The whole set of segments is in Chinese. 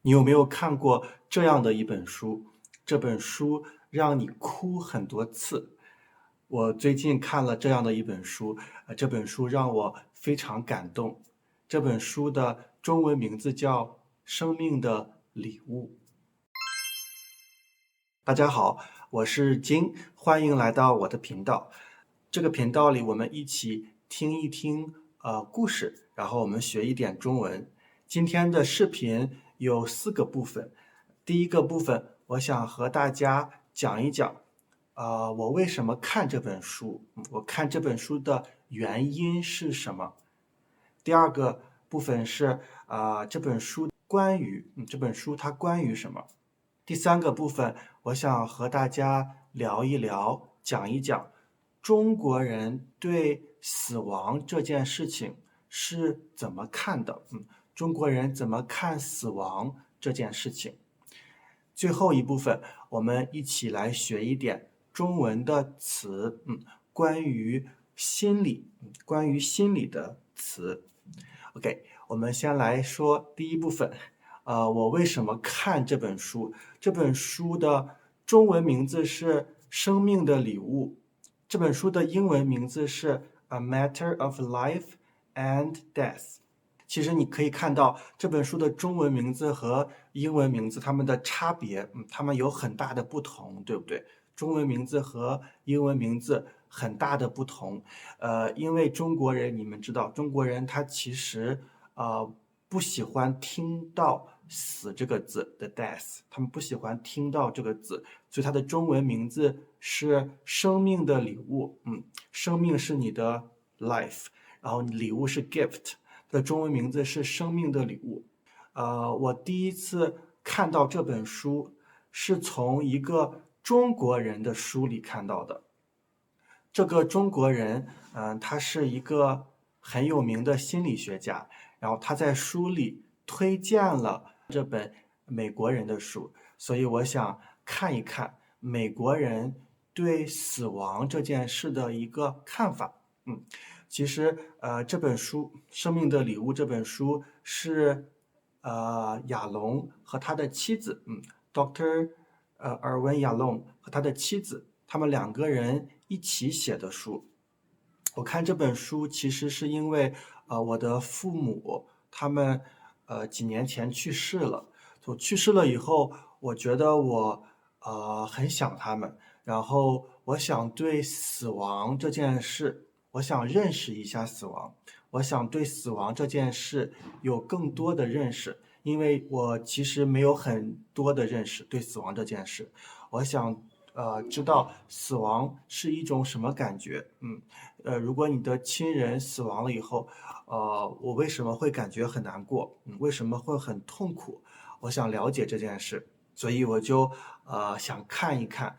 你有没有看过这样的一本书？这本书让你哭很多次。我最近看了这样的一本书，这本书让我非常感动。这本书的中文名字叫《生命的礼物》。大家好，我是金，欢迎来到我的频道。这个频道里，我们一起听一听故事，然后我们学一点中文。今天的视频有4个部分。第一个部分，我想和大家讲一讲，我为什么看这本书，我看这本书的原因是什么。第二个部分是这本书这本书它关于什么。第三个部分，我想和大家聊一聊，讲一讲中国人对死亡这件事情是怎么看的。中国人怎么看死亡这件事情。最后一部分，我们一起来学一点中文的词，关于心理，关于心理的词。OK，我们先来说第一部分。我为什么看这本书？这本书的中文名字是《生命的礼物》，这本书的英文名字是《A Matter of Life and Death》。其实你可以看到这本书的中文名字和英文名字它们的差别，它们有很大的不同，对不对？中文名字和英文名字很大的不同。因为中国人，你们知道，中国人他其实不喜欢听到死这个字的 death， 他们不喜欢听到这个字，所以它的中文名字是生命的礼物。生命是你的 life， 然后礼物是 gift， 它的中文名字是生命的礼物。我第一次看到这本书是从一个中国人的书里看到的。这个中国人，他是一个很有名的心理学家，然后他在书里推荐了这本美国人的书，所以我想看一看美国人对死亡这件事的一个看法。其实这本书《生命的礼物》这本书是亚龙和他的妻子，Dr. Irwin Yalom 和他的妻子，他们2个人一起写的书。我看这本书其实是因为我的父母他们几年前去世了，去世了以后，我觉得我很想他们，然后我想对死亡这件事，我想认识一下死亡，我想对死亡这件事有更多的认识，因为我其实没有很多的认识对死亡这件事，我想知道死亡是一种什么感觉。如果你的亲人死亡了以后，我为什么会感觉很难过？为什么会很痛苦？我想了解这件事，所以我就想看一看，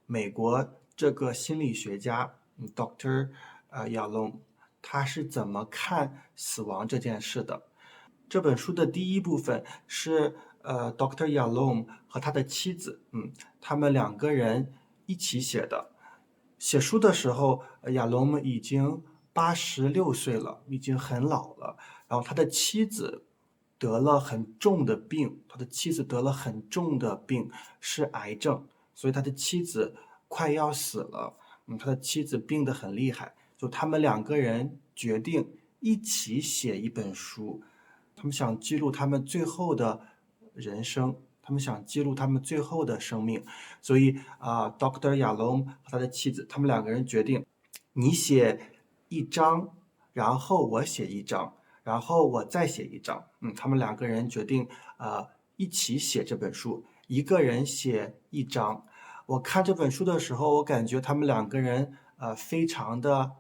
美国这个心理学家Dr. Yalom 他是怎么看死亡这件事的。这本书的第一部分是Dr. Yalom 和他的妻子，他们2个人一起写的。写书的时候，亚龙已经86岁了，已经很老了。然后他的妻子得了很重的病，是癌症，所以他的妻子快要死了。他的妻子病得很厉害，就他们2个人决定一起写一本书。他们想记录他们最后的人生，他们想记录他们最后的生命，所以Dr. Yalom 和他的妻子，他们2个人决定，你写一章，然后我写一章，然后我再写一章。他们2个人决定一起写这本书，一个人写一章。我看这本书的时候，我感觉他们2个人非常的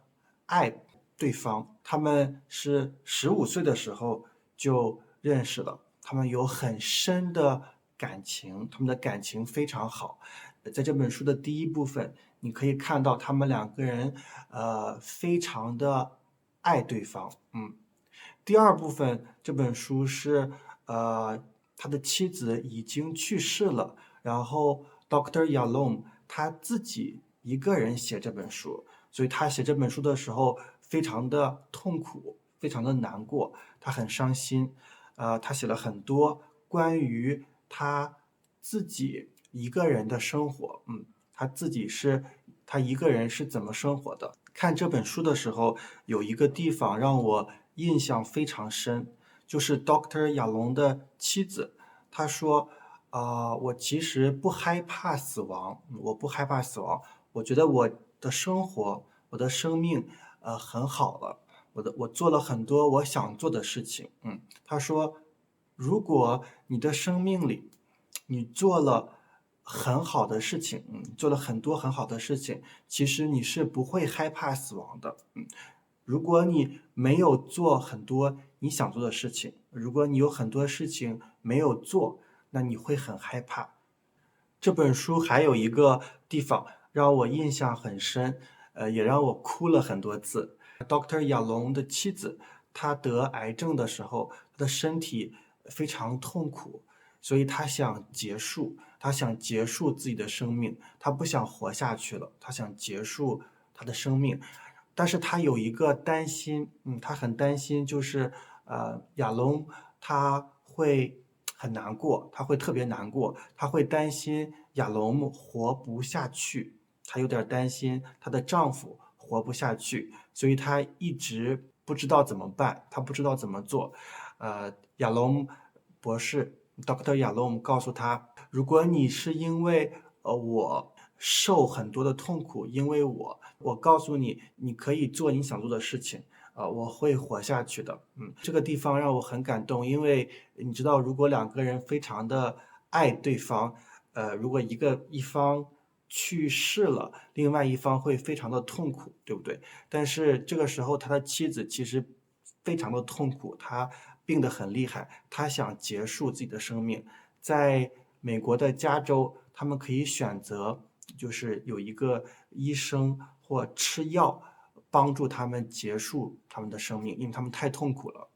爱对方，他们是15岁的时候就认识了，他们有很深的感情，他们的感情非常好。在这本书的第一部分，你可以看到他们2个人非常的爱对方。第二部分这本书是他的妻子已经去世了，然后 Dr. Yalom 他自己一个人写这本书，所以他写这本书的时候非常的痛苦，非常的难过，他很伤心。他写了很多关于他自己一个人的生活，他一个人是怎么生活的。看这本书的时候，有一个地方让我印象非常深，就是 Dr. 亚龙的妻子，她说，我其实不害怕死亡，我不害怕死亡，我觉得我的生活，我的生命，很好了，我做了很多我想做的事情，她说，如果你的生命里，你做了很好的事情，做了很多很好的事情，其实你是不会害怕死亡的，如果你没有做很多你想做的事情，如果你有很多事情没有做，那你会很害怕。这本书还有一个地方让我印象很深，也让我哭了很多次。Dr. 亚龙的妻子，她得癌症的时候，她的身体非常痛苦，所以她想结束，她想结束自己的生命，她不想活下去了，她想结束她的生命。但是她有一个担心，她很担心，就是亚龙他会很难过，他会特别难过，他会担心亚龙活不下去，她有点担心她的丈夫活不下去，所以她一直不知道怎么办，她不知道怎么做。亚龙博士 Dr. 亚龙告诉她，如果你是因为我受很多的痛苦，因为我告诉你，你可以做你想做的事情，我会活下去的。这个地方让我很感动，因为你知道，如果两个人非常的爱对方，如果一方去世了，另外一方会非常的痛苦，对不对？但是这个时候，他的妻子其实非常的痛苦，她病得很厉害，她想结束自己的生命。在美国的加州，他们可以选择，就是有一个医生或吃药帮助他们结束他们的生命，因为他们太痛苦了。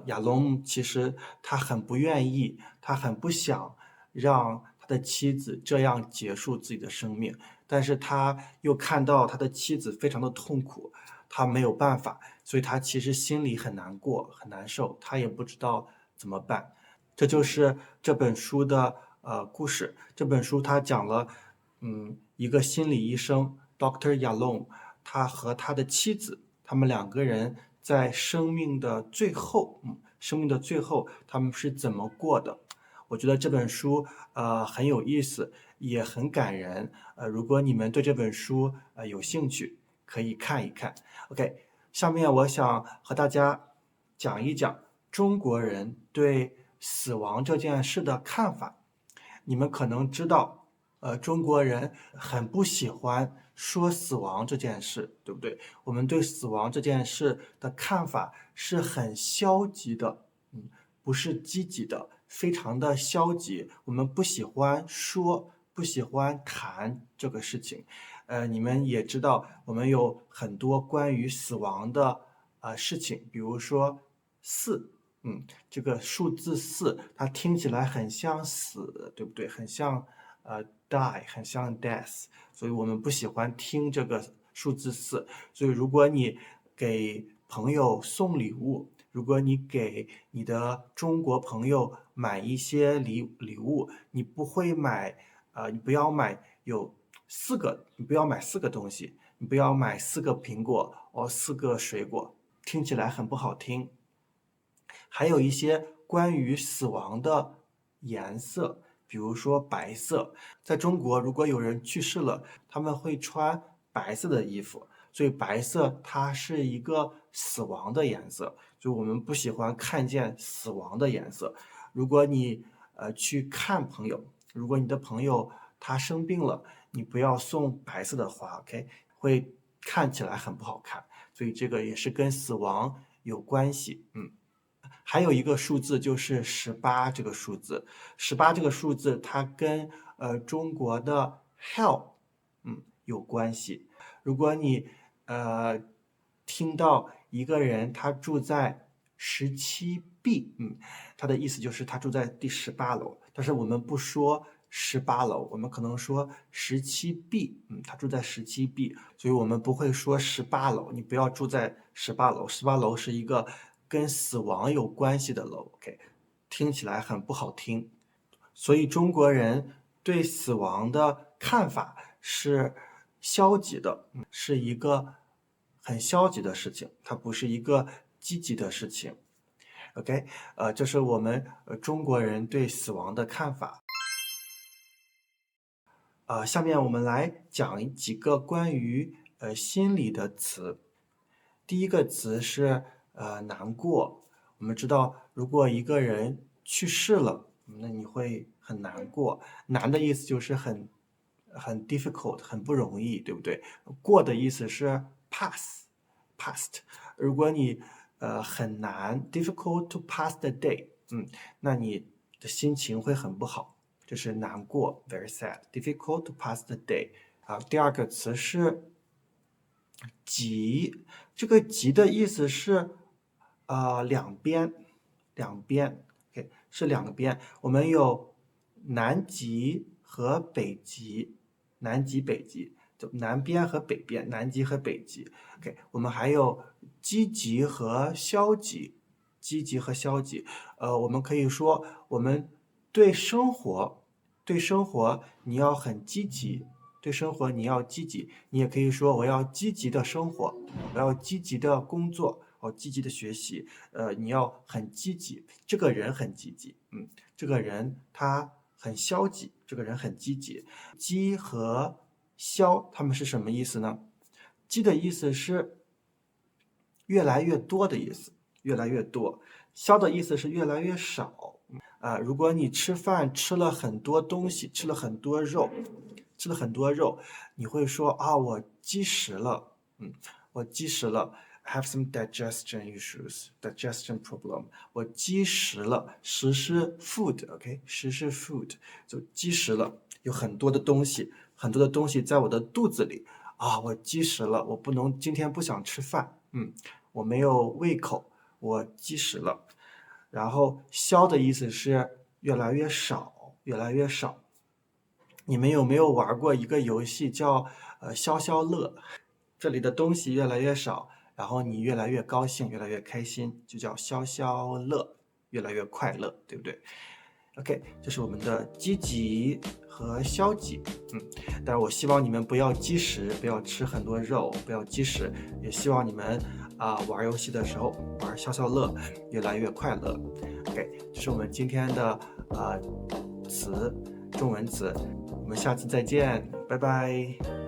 亚龙其实他很不愿意，他很不想让他的妻子这样结束自己的生命，但是他又看到他的妻子非常的痛苦，他没有办法，所以他其实心里很难过，很难受，他也不知道怎么办。这就是这本书的故事。这本书它讲了，一个心理医生 Dr. Yalom，他和他的妻子，他们两个人在生命的最后，他们是怎么过的？我觉得这本书很有意思，也很感人。如果你们对这本书有兴趣，可以看一看。OK，下面我想和大家讲一讲中国人对死亡这件事的看法。你们可能知道，中国人很不喜欢说死亡这件事，对不对？我们对死亡这件事的看法是很消极的，不是积极的，非常的消极。我们不喜欢说，不喜欢谈这个事情。你们也知道，我们有很多关于死亡的事情，比如说四。这个数字四，它听起来很像死，对不对？很像die，很像 death，所以我们不喜欢听这个数字四。所以如果你给朋友送礼物，如果你给你的中国朋友买一些礼物，你不会买，你不要买有四个，你不要买四个东西，你不要买四个苹果或四个水果，听起来很不好听。还有一些关于死亡的颜色，比如说白色。在中国，如果有人去世了，他们会穿白色的衣服，所以白色它是一个死亡的颜色，就我们不喜欢看见死亡的颜色。如果你去看朋友，如果你的朋友他生病了，你不要送白色的花，OK，会看起来很不好看。所以这个也是跟死亡有关系，还有一个数字就是18这个数字，18这个数字它跟中国的 hell 有关系。如果你听到一个人他住在17B，他的意思就是他住在第18楼，但是我们不说18楼，我们可能说17B，他住在17B，所以我们不会说18楼，你不要住在18楼，18楼是一个跟死亡有关系的楼。OK，听起来很不好听。所以中国人对死亡的看法是消极的，是一个很消极的事情，它不是一个积极的事情。OK，这是我们中国人对死亡的看法。下面我们来讲几个关于心理的词。第一个词是难过。我们知道，如果一个人去世了，那你会很难过。难的意思就是很 difficult， 很不容易，对不对？过的意思是 past。如果你很难 difficult to pass the day，那你的心情会很不好，就是难过 very sad，difficult to pass the day。第二个词是急，这个急的意思是两边，OK， 是两边。我们有南极和北极，南极北极，就南边和北边，南极和北极。OK， 我们还有积极和消极，积极和消极。我们可以说，我们对生活你要很积极。对生活你要积极，你也可以说我要积极的生活，我要积极的工作，我积极的学习。你要很积极，这个人很积极，这个人他很消极，这个人很积极。积和消，他们是什么意思呢？积的意思是越来越多的意思，越来越多。消的意思是越来越少。如果你吃饭吃了很多东西，吃了很多肉，你会说我积食了，我积食了 ，have some digestion issues，digestion problem， 我积食了，食是 food，OK， 食是 food， 就积食了，有很多的东西在我的肚子里我积食了，我今天不想吃饭，我没有胃口，我积食了。然后消的意思是越来越少，越来越少。你们有没有玩过一个游戏叫消消乐？这里的东西越来越少，然后你越来越高兴，越来越开心，就叫消消乐，越来越快乐，对不对？OK， 这是我们的积极和消极。但是我希望你们不要积食，不要吃很多肉，不要积食，也希望你们玩游戏的时候玩消消乐，越来越快乐。OK， 这是我们今天的中文词。我们下期再见，拜拜。